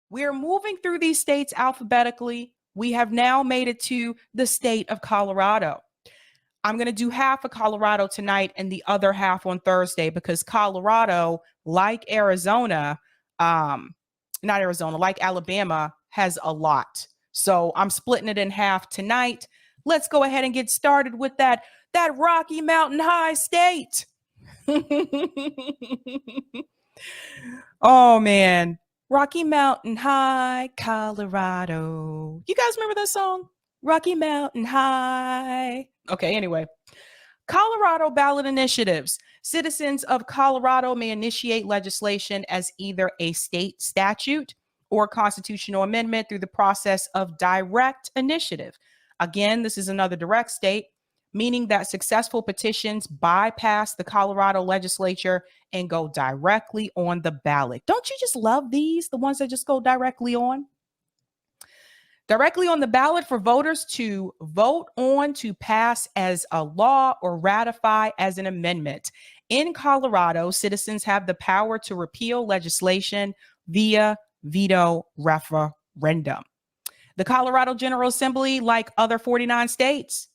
We're moving through these states alphabetically. We have now made it to the state of Colorado. I'm going to do half of Colorado tonight and the other half on Thursday because Colorado, like Arizona, like Alabama, has a lot. So I'm splitting it in half tonight. Let's go ahead and get started with that Rocky Mountain High state. Oh, man. Rocky Mountain High, Colorado. You guys remember that song? Rocky Mountain High. Okay, anyway. Colorado ballot initiatives. Citizens of Colorado may initiate legislation as either a state statute or constitutional amendment through the process of direct initiative. Again, this is another direct state, meaning that successful petitions bypass the Colorado legislature and go directly on the ballot. Don't you just love these, the ones that just go directly on? Directly on the ballot for voters to vote on to pass as a law or ratify as an amendment. In Colorado, citizens have the power to repeal legislation via veto referendum. The Colorado General Assembly, like other 49 states,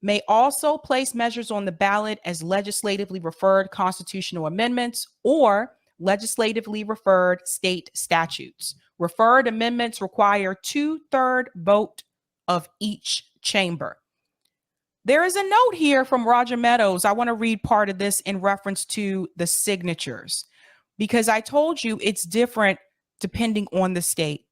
may also place measures on the ballot as legislatively referred constitutional amendments or legislatively referred state statutes. Referred amendments require 2/3 vote of each chamber. There is a note here from Roger Meadows. I want to read part of this in reference to the signatures, because I told you it's different depending on the state.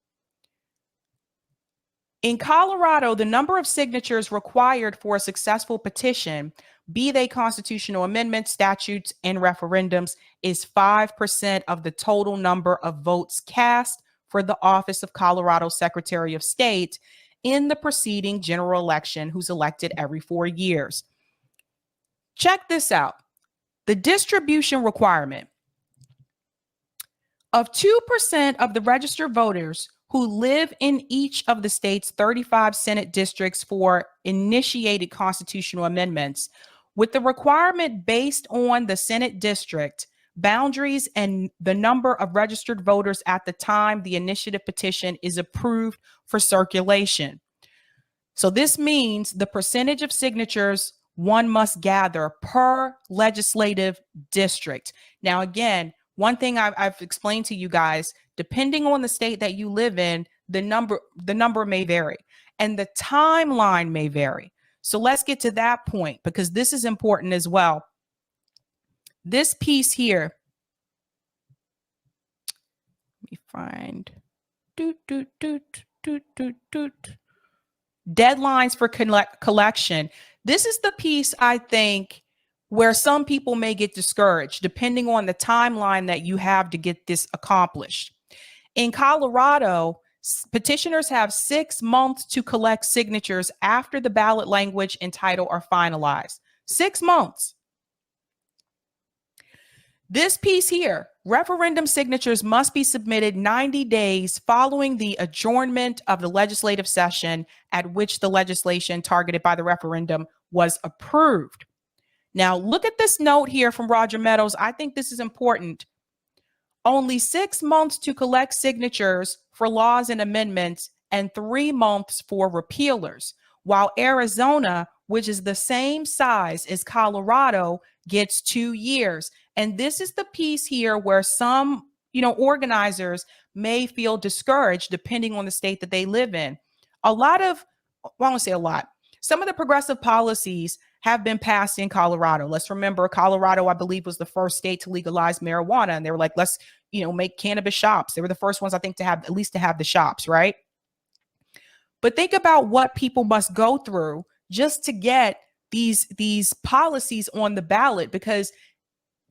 In Colorado, the number of signatures required for a successful petition, be they constitutional amendments, statutes, and referendums, is 5% of the total number of votes cast for the office of Colorado Secretary of State in the preceding general election, who's elected every 4 years. Check this out. The distribution requirement of 2% of the registered voters who live in each of the state's 35 Senate districts for initiated constitutional amendments, with the requirement based on the Senate district boundaries and the number of registered voters at the time the initiative petition is approved for circulation. So this means the percentage of signatures one must gather per legislative district. Now, again, one thing I've explained to you guys, depending on the state that you live in, the number may vary and the timeline may vary. So let's get to that point because this is important as well. This piece here, let me find deadlines for collection. This is the piece I think where some people may get discouraged depending on the timeline that you have to get this accomplished. In Colorado, petitioners have 6 months to collect signatures after the ballot language and title are finalized. 6 months. This piece here, referendum signatures must be submitted 90 days following the adjournment of the legislative session at which the legislation targeted by the referendum was approved. Now, look at this note here from Roger Meadows. I think this is important. Only 6 months to collect signatures for laws and amendments and 3 months for repealers, while Arizona, which is the same size as Colorado, gets 2 years. And this is the piece here where some, organizers may feel discouraged depending on the state that they live in. Some of the progressive policies have been passed in Colorado. Let's remember, Colorado, I believe, was the first state to legalize marijuana. And they were like, let's, make cannabis shops. They were the first ones, I think, to have the shops, right? But think about what people must go through just to get these policies on the ballot, because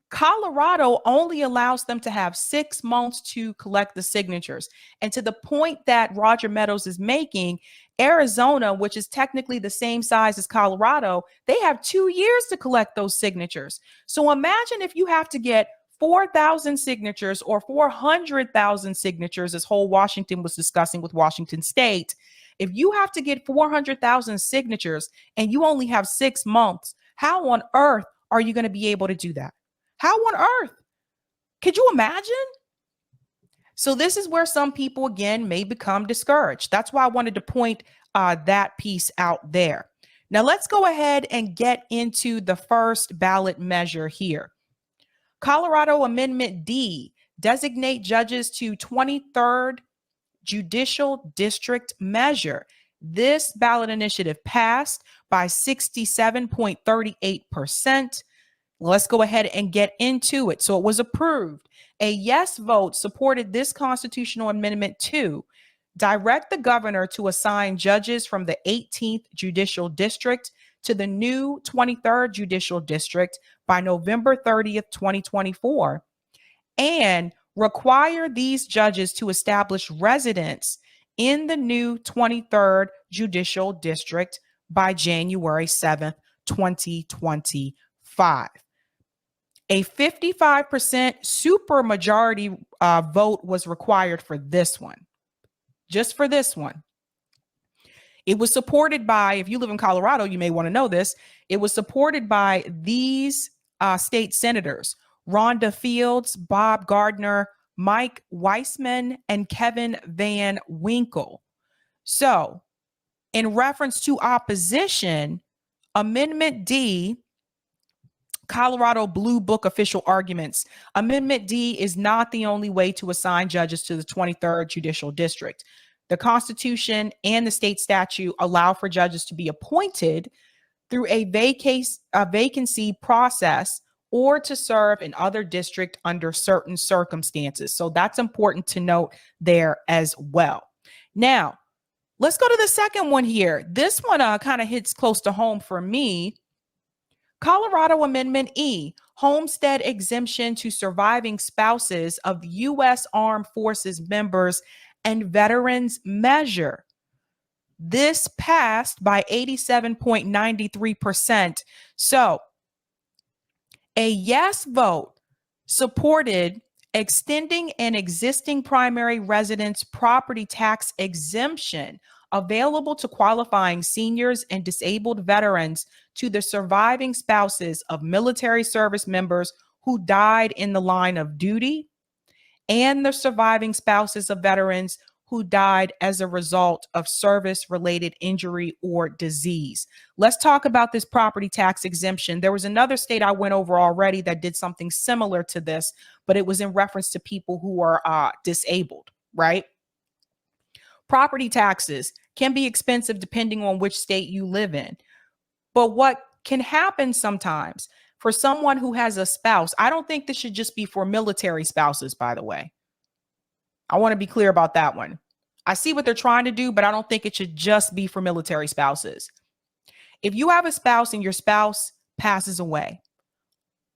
Colorado only allows them to have 6 months to collect the signatures. And to the point that Roger Meadows is making, Arizona, which is technically the same size as Colorado, they have 2 years to collect those signatures. So imagine if you have to get 4,000 signatures or 400,000 signatures, as Whole Washington was discussing with Washington State. If you have to get 400,000 signatures and you only have 6 months, how on earth are you going to be able to do that? How on earth? Could you imagine? So this is where some people, again, may become discouraged. That's why I wanted to point that piece out there. Now, let's go ahead and get into the first ballot measure here. Colorado Amendment D, designate judges to 23rd Judicial District measure. This ballot initiative passed by 67.38%. Let's go ahead and get into it. So it was approved. A yes vote supported this constitutional amendment to direct the governor to assign judges from the 18th Judicial District to the new 23rd Judicial District by November 30th, 2024, and require these judges to establish residence in the new 23rd Judicial District by January 7th, 2025. A 55% supermajority vote was required for this one, just for this one. It was supported by, if you live in Colorado, you may want to know this, it was supported by these state senators: Rhonda Fields, Bob Gardner, Mike Weissman, and Kevin Van Winkle. So, in reference to opposition, Amendment D, Colorado Blue Book official arguments. Amendment D is not the only way to assign judges to the 23rd Judicial District. The Constitution and the state statute allow for judges to be appointed through a vacancy process or to serve in other district under certain circumstances. So that's important to note there as well. Now, let's go to the second one here. This one kind of hits close to home for me. Colorado Amendment E, homestead exemption to surviving spouses of U.S. Armed Forces members and veterans measure. This passed by 87.93%. So a yes vote supported extending an existing primary residence property tax exemption available to qualifying seniors and disabled veterans to the surviving spouses of military service members who died in the line of duty and the surviving spouses of veterans who died as a result of service-related injury or disease. Let's talk about this property tax exemption. There was another state I went over already that did something similar to this, but it was in reference to people who are disabled, right? Property taxes can be expensive depending on which state you live in. But what can happen sometimes for someone who has a spouse, I don't think this should just be for military spouses, by the way. I want to be clear about that one. I see what they're trying to do, but I don't think it should just be for military spouses. If you have a spouse and your spouse passes away,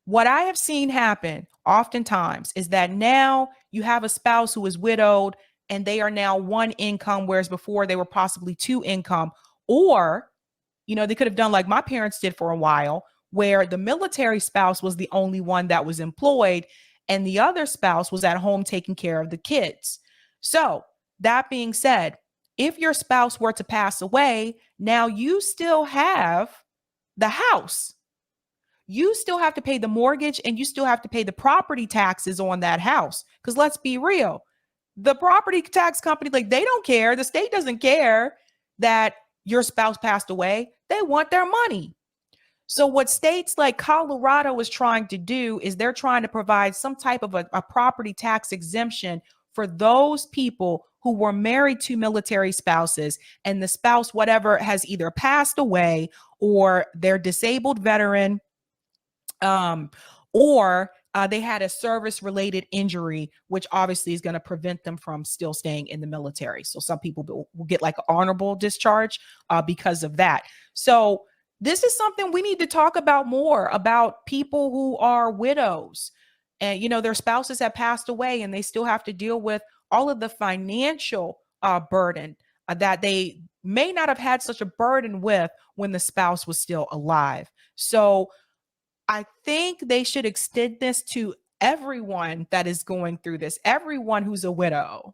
what I have seen happen oftentimes is that now you have a spouse who is widowed and they are now one income, whereas before they were possibly two income. Or, you know, they could have done like my parents did for a while, where the military spouse was the only one that was employed and the other spouse was at home taking care of the kids. So that being said, if your spouse were to pass away, now you still have the house. You still have to pay the mortgage and you still have to pay the property taxes on that house. Because let's be real, the property tax company, like, they don't care. The state doesn't care that your spouse passed away. They want their money. So what states like Colorado is trying to do is they're trying to provide some type of a property tax exemption for those people who were married to military spouses and the spouse, whatever, has either passed away or they're disabled veteran, or they had a service-related injury, which obviously is going to prevent them from still staying in the military. So some people will get like an honorable discharge because of that. So this is something we need to talk about more, about people who are widows and, you know, their spouses have passed away and they still have to deal with all of the financial burden that they may not have had such a burden with when the spouse was still alive. So I think they should extend this to everyone that is going through this, everyone who's a widow,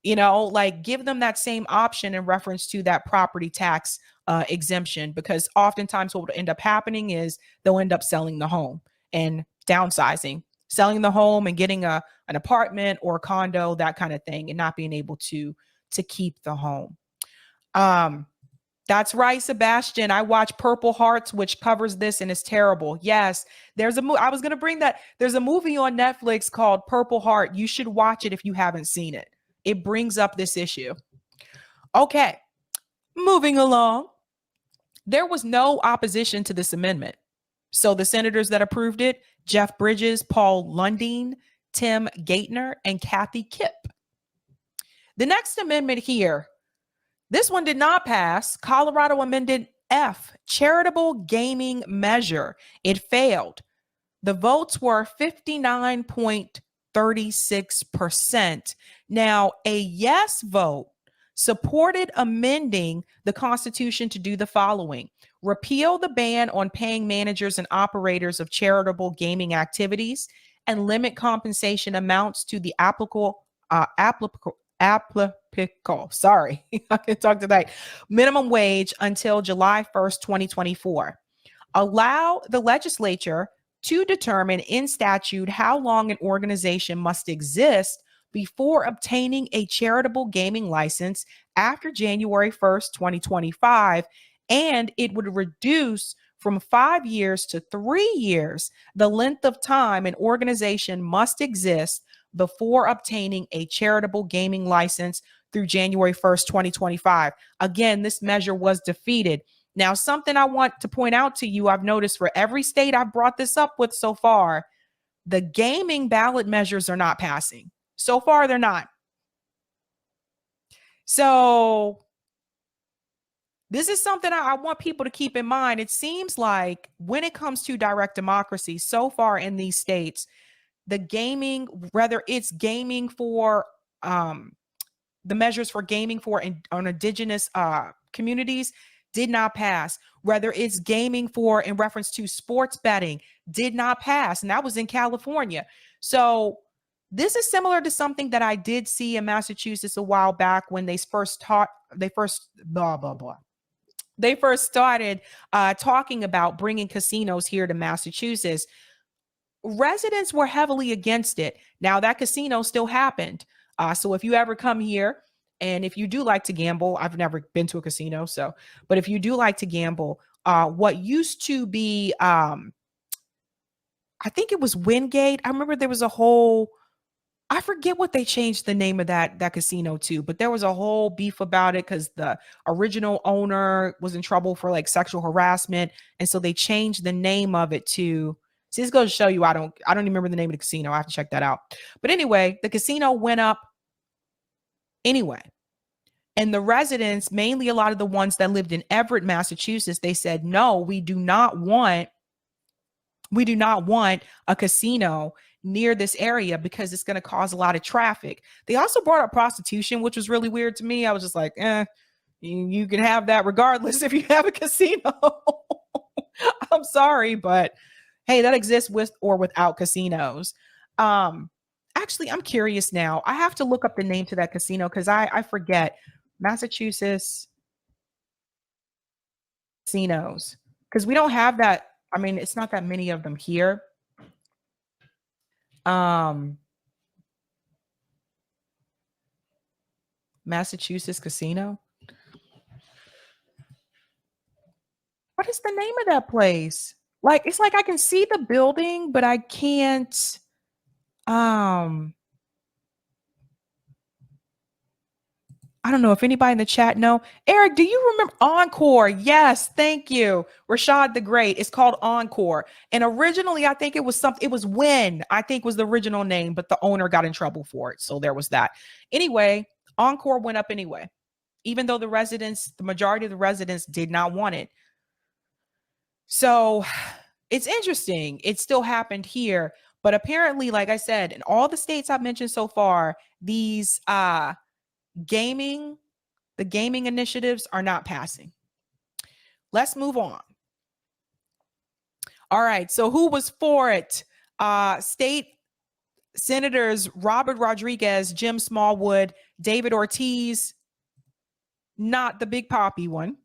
you know, like give them that same option in reference to that property tax exemption, because oftentimes what will end up happening is they'll end up selling the home and downsizing. selling the home and getting an apartment or a condo, that kind of thing, and not being able to keep the home. That's right, Sebastian. I watch Purple Hearts, which covers this, and it's terrible. Yes, there's a movie. I was going to bring that. There's a movie on Netflix called Purple Heart. You should watch it if you haven't seen it. It brings up this issue. Okay, moving along. There was no opposition to this amendment. So the senators that approved it, Jeff Bridges, Paul Lundeen, Tim Gaitner, and Kathy Kipp. The next amendment here, this one did not pass. Colorado Amendment F, charitable gaming measure. It failed. The votes were 59.36%. Now, a yes vote supported amending the Constitution to do the following: repeal the ban on paying managers and operators of charitable gaming activities and limit compensation amounts to the applicable, sorry, I can talk tonight, minimum wage until July 1st, 2024. Allow the legislature to determine in statute how long an organization must exist before obtaining a charitable gaming license after January 1st, 2025, and it would reduce from 5 years to 3 years the length of time an organization must exist before obtaining a charitable gaming license through January 1st, 2025. Again, this measure was defeated. Now, something I want to point out to you, I've noticed for every state I've brought this up with so far, the gaming ballot measures are not passing. So far, they're not. So this is something I want people to keep in mind. It seems like when it comes to direct democracy, so far in these states, the gaming, whether it's gaming for the measures for gaming for on indigenous communities, did not pass. Whether it's gaming for in reference to sports betting, did not pass. And that was in California. So this is similar to something that I did see in Massachusetts a while back when they first started talking about bringing casinos here to Massachusetts. Residents were heavily against it. Now that casino still happened. So if you ever come here, and if you do like to gamble, I've never been to a casino, but if you do like to gamble, what used to be, I think it was Wingate. I remember there was a whole, I forget what they changed the name of that casino to, but there was a whole beef about it because the original owner was in trouble for like sexual harassment. And so they changed the name of it to, see, this goes to show you, I don't even remember the name of the casino. I have to check that out. But anyway, the casino went up anyway. And the residents, mainly a lot of the ones that lived in Everett, Massachusetts, they said, no, we do not want a casino near this area because it's going to cause a lot of traffic. They also brought up prostitution, which was really weird to me. I was just like, you can have that regardless if you have a casino. I'm sorry, but hey, that exists with or without casinos. Actually, I'm curious now. I have to look up the name to that casino because I forget. Massachusetts casinos, because we don't have that. I mean, it's not that many of them here. Massachusetts casino. What is the name of that place? Like, it's like I can see the building, but I can't. I don't know if anybody in the chat know. Eric, do you remember Encore? Yes, thank you. Rashad the Great. It's called Encore. And originally, I think it was Wynn, I think was the original name, but the owner got in trouble for it. So there was that. Anyway, Encore went up anyway, even though the majority of the residents did not want it. So it's interesting. It still happened here. But apparently, like I said, in all the states I've mentioned so far, these the gaming initiatives are not passing. Let's move on. All right. So who was for it? State Senators Robert Rodriguez, Jim Smallwood, David Ortiz, not the Big Poppy one,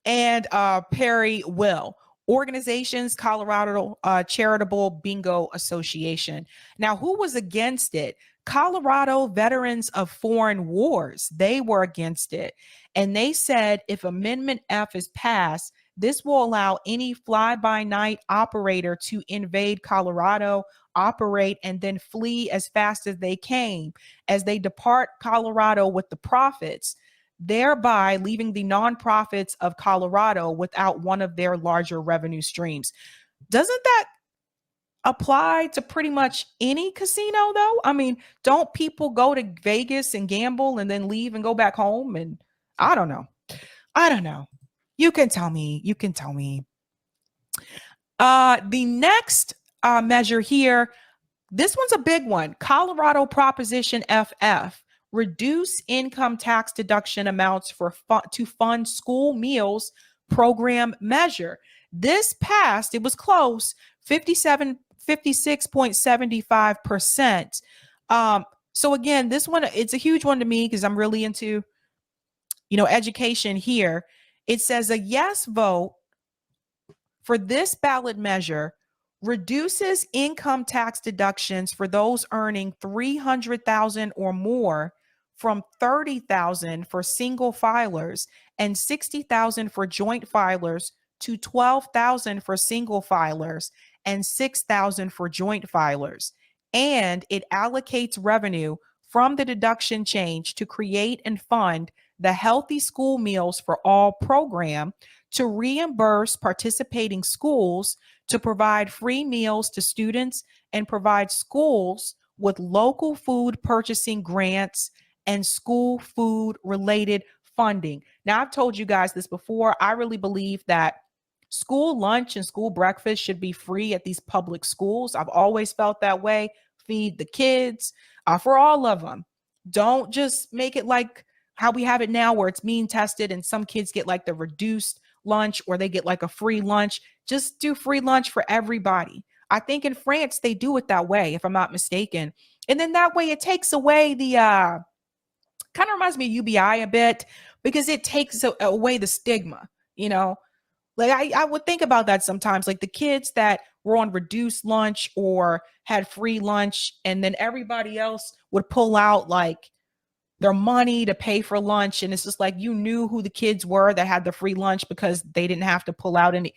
and Perry Will. Organizations, Colorado Charitable Bingo Association. Now, who was against it? Colorado Veterans of Foreign Wars. They were against it. And they said if Amendment F is passed, this will allow any fly-by-night operator to invade Colorado, operate, and then flee as fast as they came as they depart Colorado with the profits, thereby leaving the nonprofits of Colorado without one of their larger revenue streams. Doesn't that apply to pretty much any casino, though? I mean, don't people go to Vegas and gamble and then leave and go back home? And I don't know. You can tell me. The next measure here, this one's a big one. Colorado Proposition FF, reduce income tax deduction amounts to fund school meals program measure. This passed, it was close, 56.75%. So again, this one, it's a huge one to me because I'm really into, education here. It says a yes vote for this ballot measure reduces income tax deductions for those earning $300,000 or more from $30,000 for single filers and $60,000 for joint filers to $12,000 for single filers and $6,000 for joint filers. And it allocates revenue from the deduction change to create and fund the Healthy School Meals for All program, to reimburse participating schools, to provide free meals to students, and provide schools with local food purchasing grants and school food related funding. Now, I've told you guys this before. I really believe that school lunch and school breakfast should be free at these public schools. I've always felt that way. Feed the kids for all of them. Don't just make it like how we have it now where it's mean tested and some kids get like the reduced lunch or they get like a free lunch. Just do free lunch for everybody. I think in France, they do it that way, if I'm not mistaken. And then that way it takes away the, kind of reminds me of UBI a bit because it takes away the stigma, Like I would think about that sometimes, like the kids that were on reduced lunch or had free lunch, and then everybody else would pull out like their money to pay for lunch. And it's just like, you knew who the kids were that had the free lunch because they didn't have to pull out any.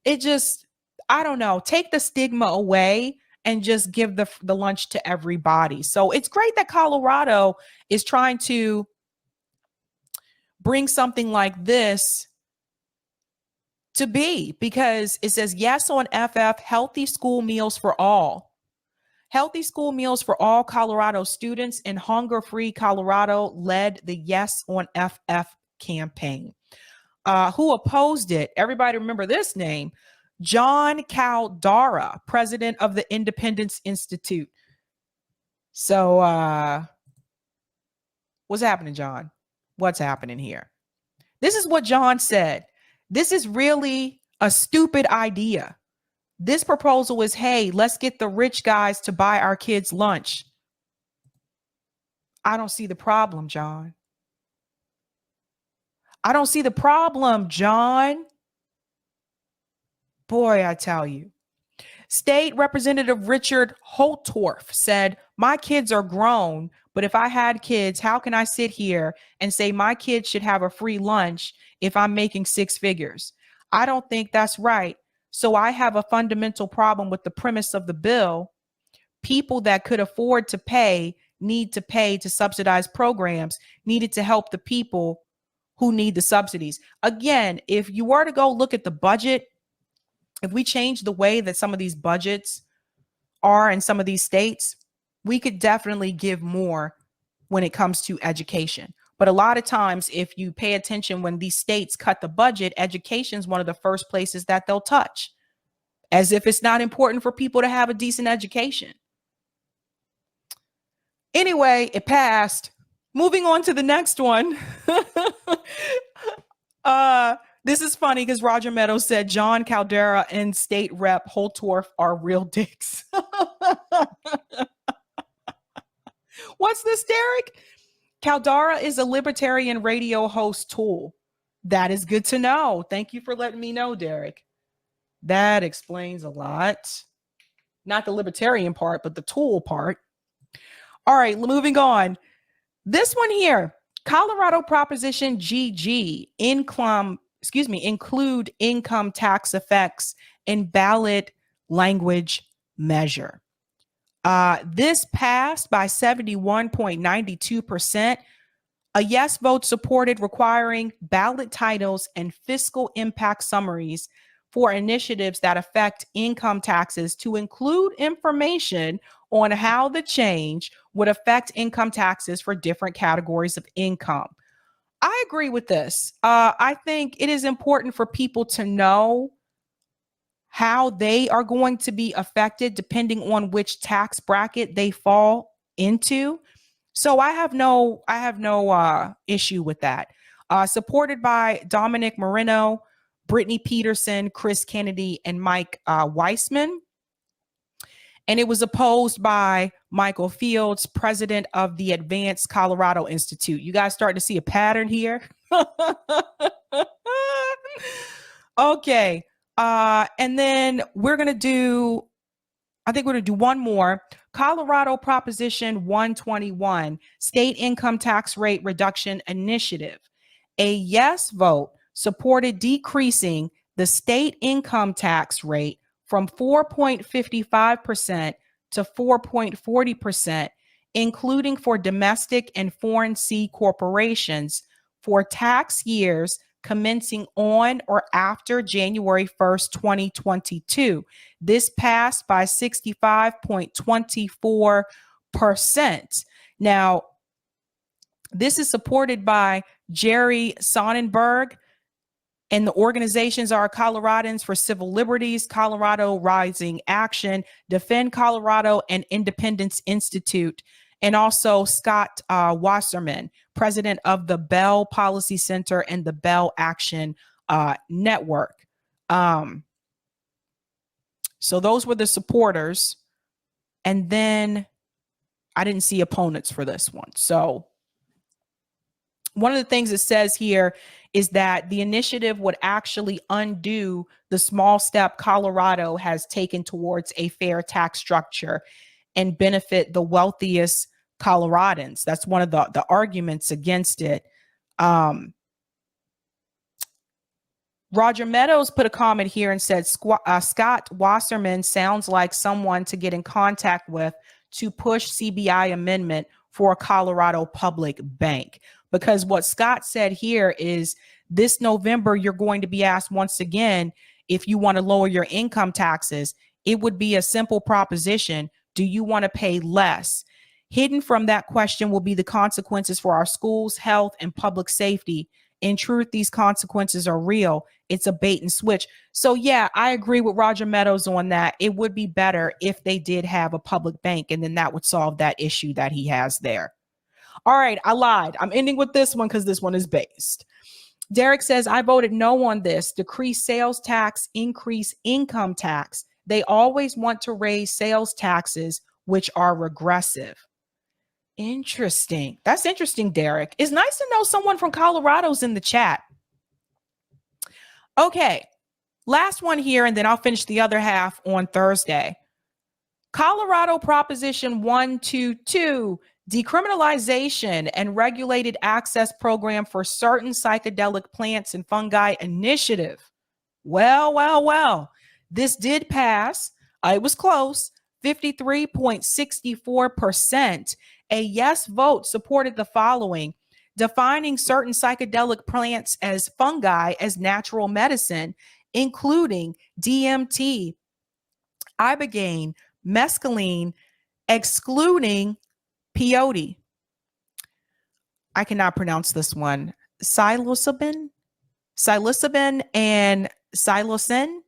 It just, I don't know, take the stigma away and just give the lunch to everybody. So it's great that Colorado is trying to bring something like this to be, because it says yes on FF, Healthy School Meals for All. Healthy School Meals for All Colorado students in Hunger Free Colorado led the Yes on FF campaign. Who opposed it? Everybody remember this name, John Caldara, president of the Independence Institute. So what's happening, John? What's happening here? This is what John said. This is really a stupid idea. This proposal is, hey, let's get the rich guys to buy our kids lunch. I don't see the problem, John. I don't see the problem, John. Boy, I tell you. State Representative Richard Holtorf said, my kids are grown, but if I had kids, how can I sit here and say my kids should have a free lunch if I'm making six figures? I don't think that's right. So I have a fundamental problem with the premise of the bill. People that could afford to pay need to pay to subsidize programs needed to help the people who need the subsidies. Again, if you were to go look at the budget, if we change the way that some of these budgets are in some of these states, we could definitely give more when it comes to education. But a lot of times, if you pay attention, when these states cut the budget, education is one of the first places that they'll touch, as if it's not important for people to have a decent education. Anyway, it passed. Moving on to the next one. This is funny because Roger Meadows said John Caldera and State Rep Holtorf are real dicks. What's this, Derek? Caldera is a libertarian radio host tool. That is good to know. Thank you for letting me know, Derek. That explains a lot. Not the libertarian part, but the tool part. All right, moving on. This one here, Colorado Proposition GG, include income tax effects in ballot language measure. This passed by 71.92%. A yes vote supported requiring ballot titles and fiscal impact summaries for initiatives that affect income taxes to include information on how the change would affect income taxes for different categories of income. I agree with this. I think it is important for people to know how they are going to be affected depending on which tax bracket they fall into. So I have no issue with that. Supported by Dominic Moreno, Brittany Peterson, Chris Kennedy, and Mike Weissman. And it was opposed by Michael Fields, president of the Advanced Colorado Institute. You guys starting to see a pattern here? Okay. And then we're going to do one more. Colorado Proposition 121, State Income Tax Rate Reduction Initiative. A yes vote supported decreasing the state income tax rate from 4.55% to 4.40%, including for domestic and foreign C corporations for tax years commencing on or after January 1st, 2022. This passed by 65.24%. Now, this is supported by Jerry Sonnenberg, and the organizations are Coloradans for Civil Liberties, Colorado Rising Action, Defend Colorado, and Independence Institute, and also Scott Wasserman, president of the Bell Policy Center and the Bell Action Network. So those were the supporters. And then I didn't see opponents for this one. So one of the things it says here is that the initiative would actually undo the small step Colorado has taken towards a fair tax structure and benefit the wealthiest Coloradans. That's one of the arguments against it. Roger Meadows put a comment here and said, Scott Wasserman sounds like someone to get in contact with to push CBI amendment for a Colorado public bank. Because what Scott said here is this November, you're going to be asked once again, if you want to lower your income taxes, it would be a simple proposition. Do you want to pay less? Hidden from that question will be the consequences for our schools, health, and public safety. In truth, these consequences are real. It's a bait and switch. So yeah, I agree with Roger Meadows on that. It would be better if they did have a public bank, and then that would solve that issue that he has there. All right, I lied. I'm ending with this one because this one is based. Derek says, I voted no on this. Decrease sales tax, increase income tax. They always want to raise sales taxes, which are regressive. Interesting. That's interesting, Derek. It's nice to know someone from Colorado's in the chat. Okay, last one here, and then I'll finish the other half on Thursday. Colorado Proposition 122, Decriminalization and Regulated Access Program for Certain Psychedelic Plants and Fungi Initiative. Well. This did pass. It was close, 53.64%. A yes vote supported the following: defining certain psychedelic plants as fungi as natural medicine, including DMT, ibogaine, mescaline, excluding peyote. I cannot pronounce this one. Psilocybin and psilocin.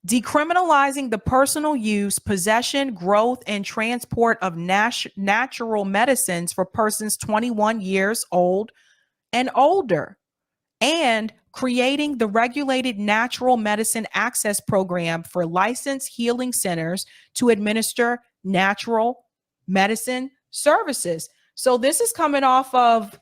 Decriminalizing the personal use, possession, growth, and transport of natural medicines for persons 21 years old and older, and creating the regulated natural medicine access program for licensed healing centers to administer natural medicine services. So this is coming off of,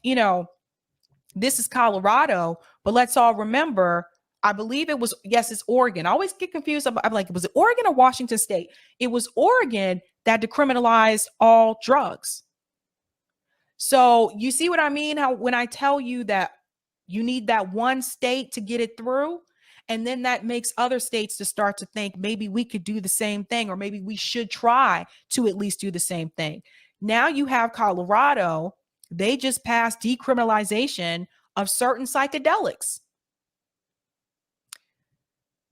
this is Colorado, but let's all remember, I believe it was, yes, it's Oregon. I always get confused. I'm like, was it Oregon or Washington State? It was Oregon that decriminalized all drugs. So you see what I mean? How when I tell you that you need that one state to get it through, and then that makes other states to start to think maybe we could do the same thing, or maybe we should try to at least do the same thing. Now you have Colorado, they just passed decriminalization of certain psychedelics.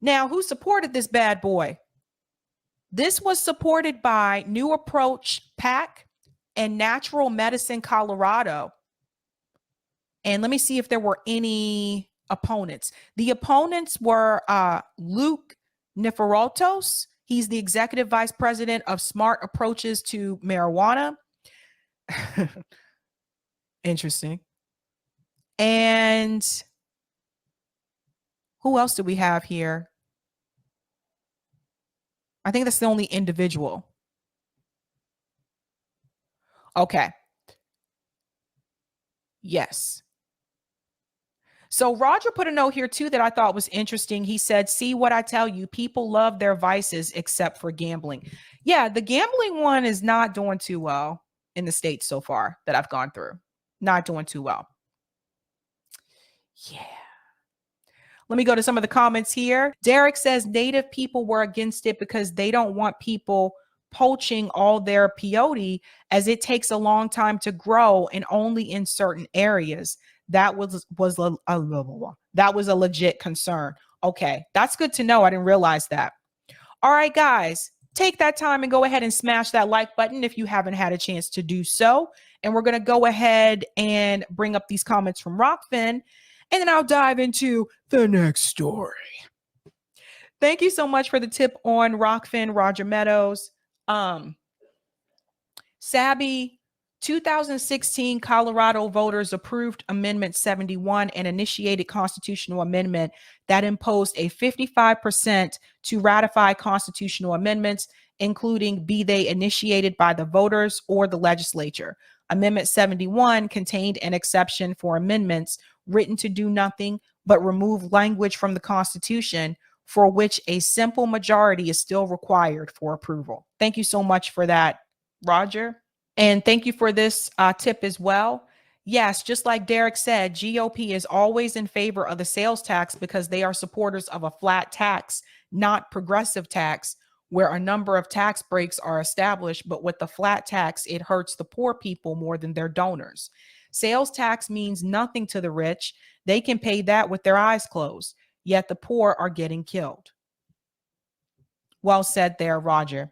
Now, who supported this bad boy? This was supported by New Approach PAC and Natural Medicine Colorado. And let me see if there were any opponents. The opponents were Luke Neferotos. He's the executive vice president of Smart Approaches to Marijuana. Interesting. And who else do we have here? I think that's the only individual. Okay. Yes. So Roger put a note here too that I thought was interesting. He said, see what I tell you, people love their vices except for gambling. Yeah, the gambling one is not doing too well in the States so far that I've gone through. Not doing too well. Yeah. Let me go to some of the comments here. Derek says Native people were against it because they don't want people poaching all their peyote as it takes a long time to grow and only in certain areas. That was a legit concern. Okay, that's good to know. I didn't realize that. All right, guys, take that time and go ahead and smash that like button if you haven't had a chance to do so. And we're going to go ahead and bring up these comments from Rockfin, and then I'll dive into the next story. Thank you so much for the tip on Rockfin, Roger Meadows. Sabby, 2016 Colorado voters approved Amendment 71, an initiated constitutional amendment that imposed a 55% to ratify constitutional amendments, including be they initiated by the voters or the legislature. Amendment 71 contained an exception for amendments written to do nothing but remove language from the Constitution for which a simple majority is still required for approval. Thank you so much for that, Roger. And thank you for this tip as well. Yes, just like Derek said, GOP is always in favor of the sales tax because they are supporters of a flat tax, not progressive tax, where a number of tax breaks are established. But with the flat tax, it hurts the poor people more than their donors. Sales tax means nothing to the rich. They can pay that with their eyes closed, yet the poor are getting killed. Well said there, Roger.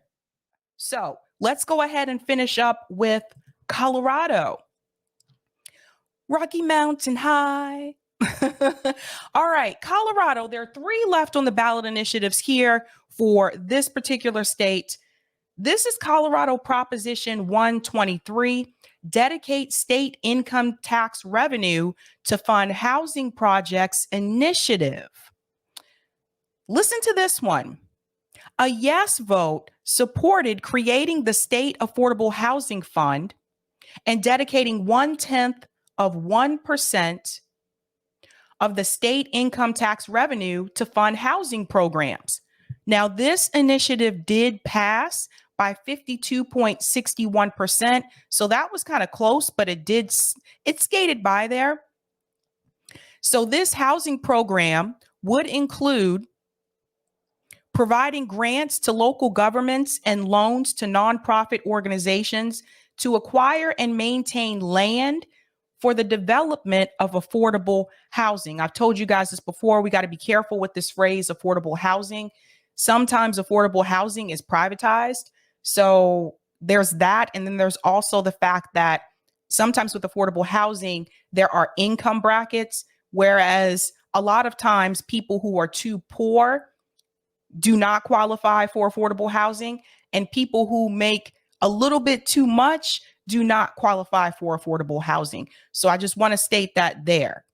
So let's go ahead and finish up with Colorado. Rocky Mountain High. All right, Colorado, there are 3 left on the ballot initiatives here for this particular state. This is Colorado Proposition 123, dedicate state income tax revenue to fund housing projects initiative. Listen to this one. A yes vote supported creating the State Affordable Housing Fund and dedicating 0.1% of the state income tax revenue to fund housing programs. Now, this initiative did pass by 52.61%. So that was kind of close, but it skated by there. So this housing program would include providing grants to local governments and loans to nonprofit organizations to acquire and maintain land for the development of affordable housing. I've told you guys this before. We got to be careful with this phrase, affordable housing. Sometimes affordable housing is privatized. So there's that. And then there's also the fact that sometimes with affordable housing, there are income brackets, whereas a lot of times people who are too poor do not qualify for affordable housing, and people who make a little bit too much do not qualify for affordable housing. So I just want to state that there.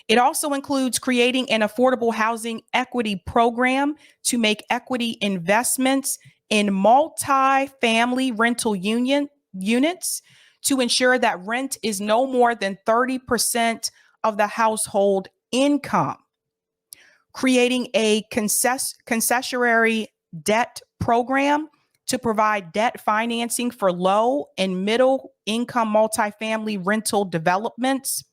It also includes creating an affordable housing equity program to make equity investments in multi-family rental units to ensure that rent is no more than 30% of the household income. creating a concessionary debt program to provide debt financing for low and middle income multifamily rental developments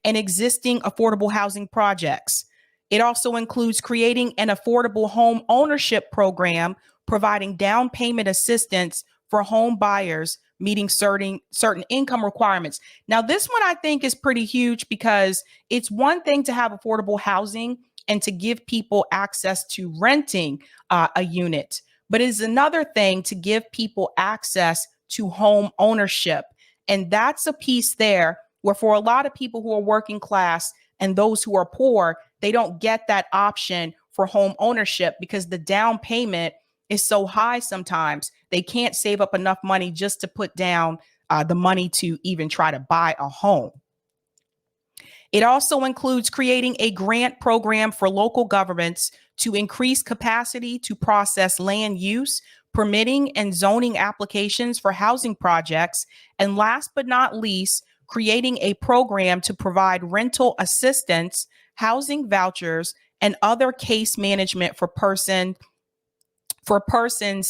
and existing affordable housing projects. It also includes creating an affordable home ownership program, providing down payment assistance for home buyers meeting certain income requirements. Now, this one I think is pretty huge because it's one thing to have affordable housing and to give people access to renting a unit, but it is another thing to give people access to home ownership. And that's a piece there where for a lot of people who are working class and those who are poor, they don't get that option for home ownership because the down payment is so high sometimes. They can't save up enough money just to put down the money to even try to buy a home. It also includes creating a grant program for local governments to increase capacity to process land use, permitting and zoning applications for housing projects. And last but not least, creating a program to provide rental assistance, housing vouchers, and other case management for persons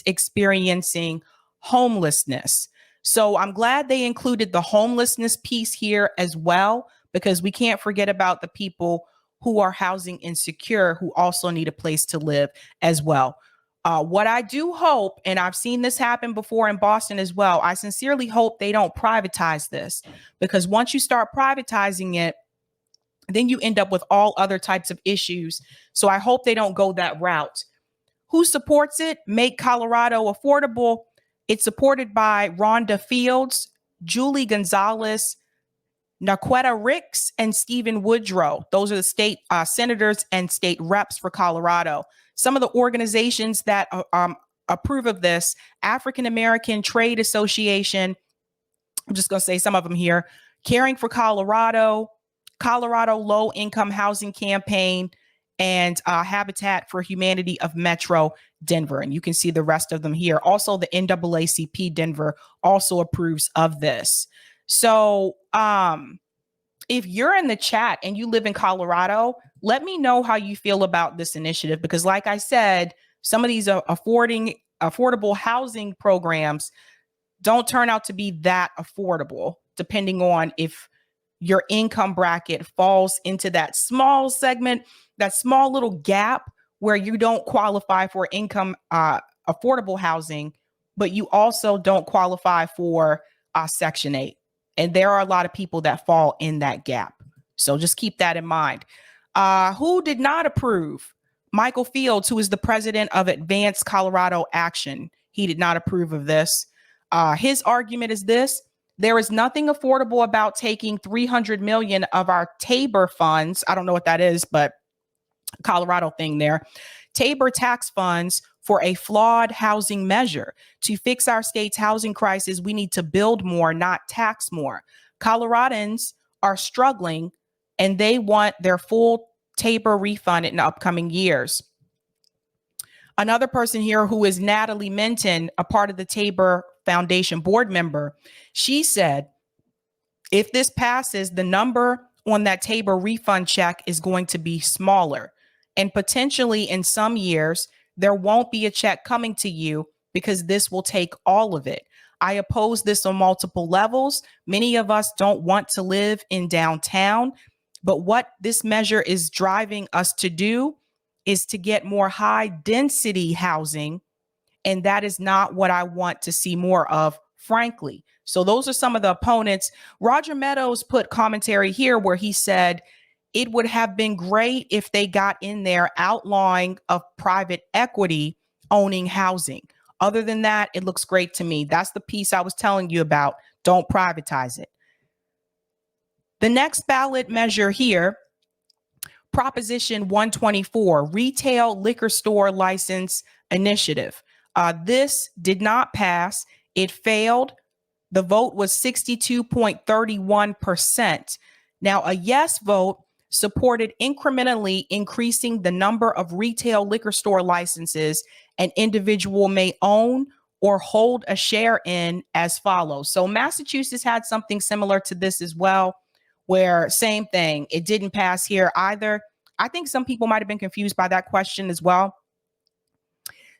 experiencing homelessness. So I'm glad they included the homelessness piece here as well, because we can't forget about the people who are housing insecure, who also need a place to live as well. What I do hope, and I've seen this happen before in Boston as well, I sincerely hope they don't privatize this, because once you start privatizing it, then you end up with all other types of issues. So I hope they don't go that route. Who supports it? Make Colorado Affordable. It's supported by Rhonda Fields, Julie Gonzalez, Naquetta Ricks, and Stephen Woodrow. Those are the state senators and state reps for Colorado. Some of the organizations that approve of this: African American Trade Association. I'm just going to say some of them here: Caring for Colorado, Colorado Low Income Housing Campaign, and Habitat for Humanity of Metro Denver. And you can see the rest of them here. Also, the NAACP Denver also approves of this. So if you're in the chat and you live in Colorado, let me know how you feel about this initiative, because like I said, some of these affordable housing programs don't turn out to be that affordable, depending on if your income bracket falls into that small segment, that small little gap where you don't qualify for income affordable housing, but you also don't qualify for Section 8. And there are a lot of people that fall in that gap. So just keep that in mind. Who did not approve? Michael Fields, who is the president of Advanced Colorado Action. He did not approve of this. His argument is this: there is nothing affordable about taking $300 million of our Tabor funds. I don't know what that is, but Colorado thing there. Tabor tax funds for a flawed housing measure. To fix our state's housing crisis, we need to build more, not tax more. Coloradans are struggling and they want their full Tabor refund in upcoming years. Another person here who is Natalie Minton, a part of the Tabor Foundation board member, she said, if this passes, the number on that Tabor refund check is going to be smaller. And potentially in some years, there won't be a check coming to you because this will take all of it. I oppose this on multiple levels. Many of us don't want to live in downtown, but what this measure is driving us to do is to get more high density housing. And that is not what I want to see more of, frankly. So those are some of the opponents. Roger Meadows put commentary here where he said it would have been great if they got in there outlawing of private equity owning housing. Other than that, it looks great to me. That's the piece I was telling you about. Don't privatize it. The next ballot measure here, Proposition 124, Retail Liquor Store License Initiative. This did not pass. It failed. The vote was 62.31%. Now, a yes vote supported incrementally increasing the number of retail liquor store licenses an individual may own or hold a share in as follows. So Massachusetts had something similar to this as well, where same thing, it didn't pass here either. I think some people might have been confused by that question as well.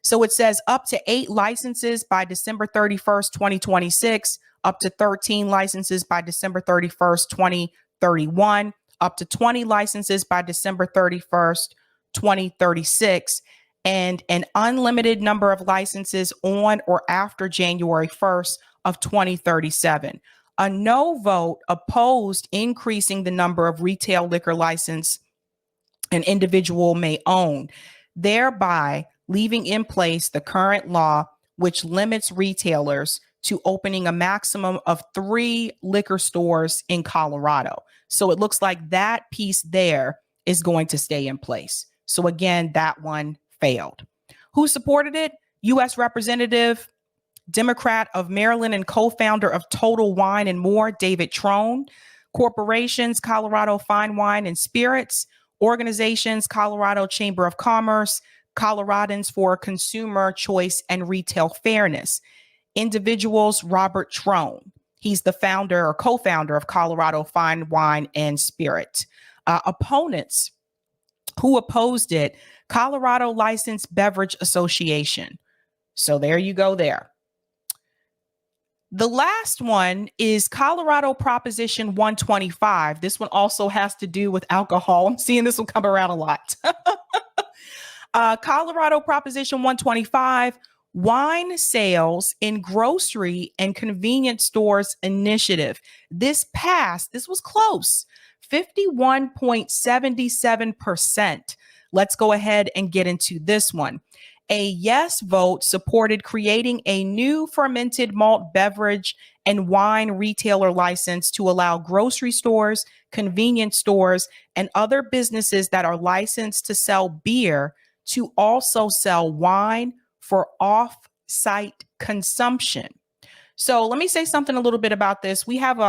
So it says up to 8 licenses by December 31st, 2026, up to 13 licenses by December 31st, 2031, up to 20 licenses by December 31st, 2036, and an unlimited number of licenses on or after January 1st of 2037. A no vote opposed increasing the number of retail liquor license an individual may own, thereby leaving in place the current law, which limits retailers to opening a maximum of 3 liquor stores in Colorado. So it looks like that piece there is going to stay in place. So again, that one failed. Who supported it? U.S. Representative, Democrat of Maryland and co-founder of Total Wine and More, David Trone. Corporations, Colorado Fine Wine and Spirits. Organizations, Colorado Chamber of Commerce, Coloradans for Consumer Choice and Retail Fairness. Individuals, Robert Trone. He's the founder or co-founder of Colorado Fine Wine and Spirit. Opponents who opposed it, Colorado Licensed Beverage Association. So there you go there. The last one is Colorado Proposition 125. This one also has to do with alcohol. I'm seeing this one come around a lot. Colorado Proposition 125, wine sales in grocery and convenience stores initiative. This passed. This was close. 51.77%. Let's go ahead and get into this one. A yes vote supported creating a new fermented malt beverage and wine retailer license to allow grocery stores, convenience stores, and other businesses that are licensed to sell beer to also sell wine for off-site consumption. So let me say something a little bit about this. We have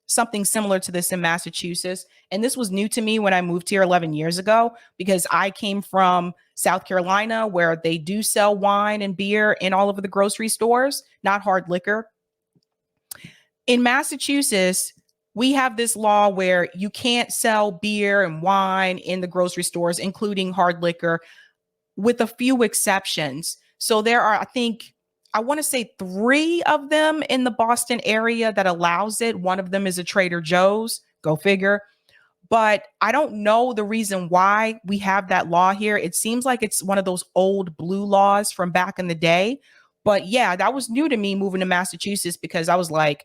something similar to this in Massachusetts. And this was new to me when I moved here 11 years ago, because I came from South Carolina, where they do sell wine and beer in all of the grocery stores, not hard liquor. In Massachusetts, we have this law where you can't sell beer and wine in the grocery stores, including hard liquor, with a few exceptions. So there are, I want to say 3 of them in the Boston area that allows it. One of them is a Trader Joe's, go figure. But I don't know the reason why we have that law here. It seems like it's one of those old blue laws from back in the day. But yeah, that was new to me moving to Massachusetts, because I was like,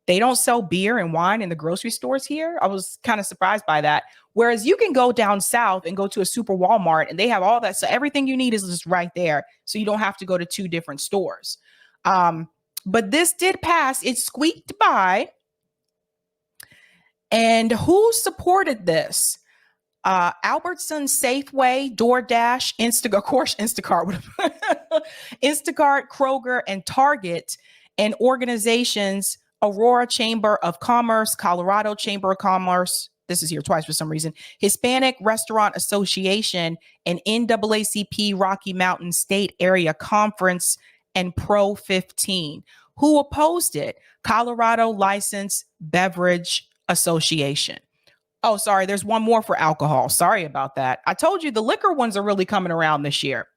they don't sell beer and wine in the grocery stores here. I was kind of surprised by that. Whereas you can go down south and go to a super Walmart and they have all that. So everything you need is just right there. So you don't have to go to 2 different stores. But this did pass. It squeaked by. And who supported this? Albertson, Safeway, DoorDash, Instacart, of course, Instacart, Kroger, and Target, and organizations, Aurora Chamber of Commerce, Colorado Chamber of Commerce. This is here twice for some reason. Hispanic Restaurant Association, and NAACP Rocky Mountain State Area Conference, and Pro 15. Who opposed it? Colorado Licensed Beverage Association. Oh, sorry. There's one more for alcohol. Sorry about that. I told you the liquor ones are really coming around this year.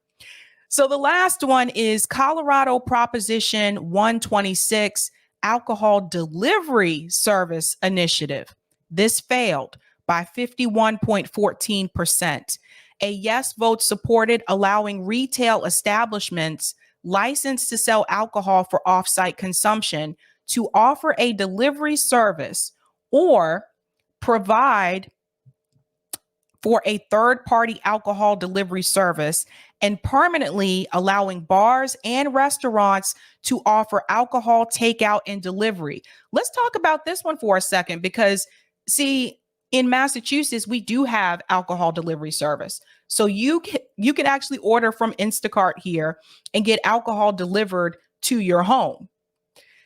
So the last one is Colorado Proposition 126, Alcohol Delivery Service Initiative. This failed by 51.14%. A yes vote supported allowing retail establishments licensed to sell alcohol for off-site consumption to offer a delivery service or provide for a third-party alcohol delivery service, and permanently allowing bars and restaurants to offer alcohol takeout and delivery. Let's talk about this one for a second, because see, in Massachusetts, we do have alcohol delivery service. So you can actually order from Instacart here and get alcohol delivered to your home.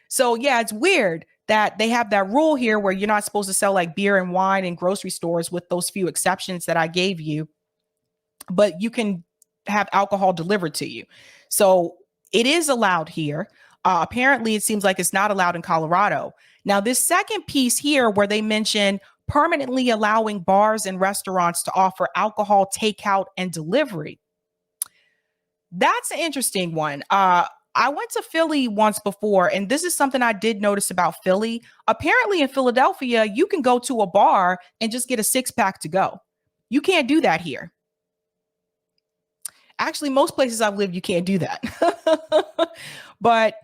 So yeah, it's weird that they have that rule here where you're not supposed to sell like beer and wine in grocery stores, with those few exceptions that I gave you, but you can have alcohol delivered to you. So it is allowed here. Apparently, it seems like it's not allowed in Colorado. Now, this second piece here where they mention permanently allowing bars and restaurants to offer alcohol takeout and delivery. That's an interesting one. I went to Philly once before, and this is something I did notice about Philly. Apparently, in Philadelphia, you can go to a bar and just get a 6-pack to go. You can't do that here. Actually, most places I've lived, you can't do that. But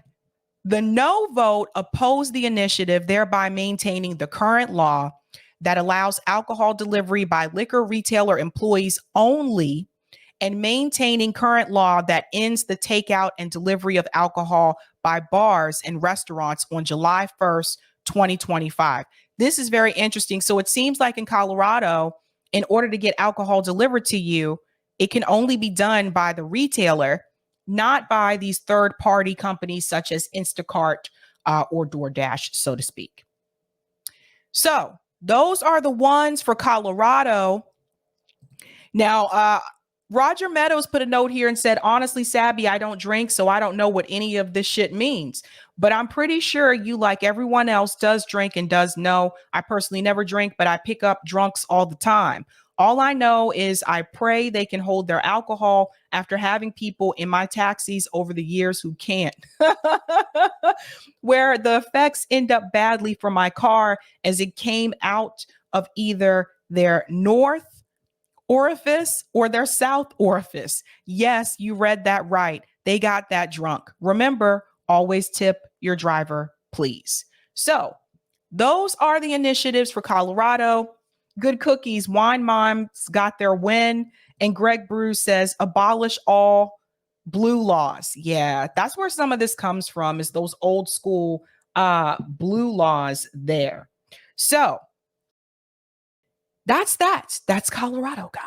the no vote opposed the initiative, thereby maintaining the current law that allows alcohol delivery by liquor retailer employees only, and maintaining current law that ends the takeout and delivery of alcohol by bars and restaurants on July 1st, 2025. This is very interesting. So it seems like in Colorado, in order to get alcohol delivered to you, it can only be done by the retailer, not by these third-party companies such as Instacart or DoorDash, so to speak. So those are the ones for Colorado. Now, Roger Meadows put a note here and said, honestly, Sabby, I don't drink, so I don't know what any of this shit means. But I'm pretty sure you, like everyone else, does drink and does know. I personally never drink, but I pick up drunks all the time. All I know is I pray they can hold their alcohol after having people in my taxis over the years who can't. Where the effects end up badly for my car as it came out of either their north orifice or their south orifice. Yes, you read that right. They got that drunk. Remember, always tip your driver, please. So those are the initiatives for Colorado. Good cookies. Wine Moms got their win. And Greg Bruce says, abolish all blue laws. Yeah, that's where some of this comes from, is those old school blue laws there. So that's Colorado, guys.